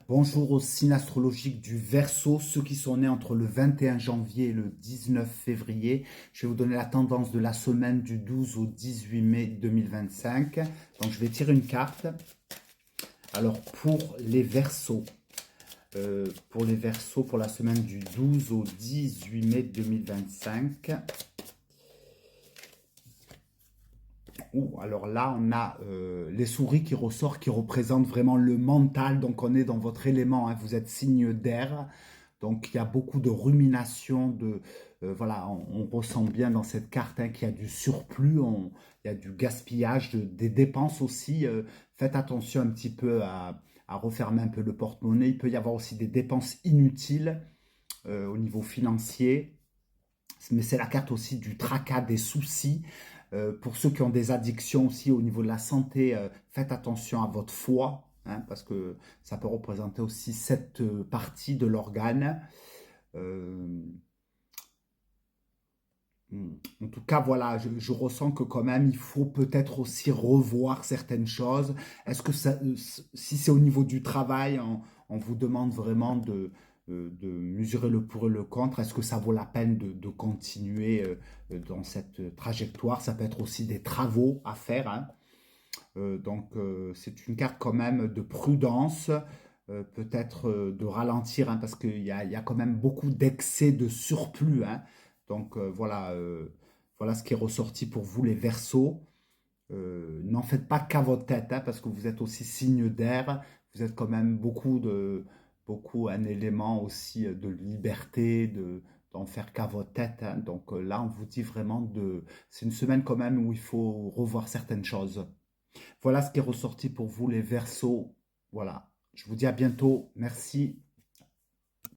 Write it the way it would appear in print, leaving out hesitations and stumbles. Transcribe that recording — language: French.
Bonjour aux signes astrologiques du Verseau, ceux qui sont nés entre le 21 janvier et le 19 février. Je vais vous donner la tendance de la semaine du 12 au 18 mai 2025. Donc je vais tirer une carte. Alors pour les Verseaux, pour la semaine du 12 au 18 mai 2025. Alors là, on a les souris qui ressortent, qui représentent vraiment le mental. Donc, on est dans votre élément, hein. Vous êtes signe d'air. Donc, il y a beaucoup de rumination. Voilà, on ressent bien dans cette carte, hein, qu'il y a du surplus, il y a du gaspillage, des dépenses aussi. Faites attention un petit peu à refermer un peu le porte-monnaie. Il peut y avoir aussi des dépenses inutiles au niveau financier. Mais c'est la carte aussi du tracas, des soucis. Pour ceux qui ont des addictions aussi au niveau de la santé, faites attention à votre foie, hein, parce que ça peut représenter aussi cette partie de l'organe. Euh, en tout cas, voilà, je ressens que quand même, il faut peut-être aussi revoir certaines choses. Est-ce que ça, si c'est au niveau du travail, on vous demande vraiment de mesurer le pour et le contre, est-ce que ça vaut la peine de continuer dans cette trajectoire? Ça peut être aussi des travaux à faire, hein. C'est une carte quand même de prudence, peut-être de ralentir, hein, parce qu'il y a quand même beaucoup d'excès de surplus, hein. Voilà ce qui est ressorti pour vous les Verseaux. N'en faites pas qu'à votre tête, hein, parce que vous êtes aussi signe d'air. Vous êtes quand même beaucoup un élément aussi de liberté, d'en faire qu'à votre tête, hein. Là, on vous dit vraiment c'est une semaine quand même où il faut revoir certaines choses. Voilà ce qui est ressorti pour vous, les Verseaux. Voilà. Je vous dis à bientôt. Merci.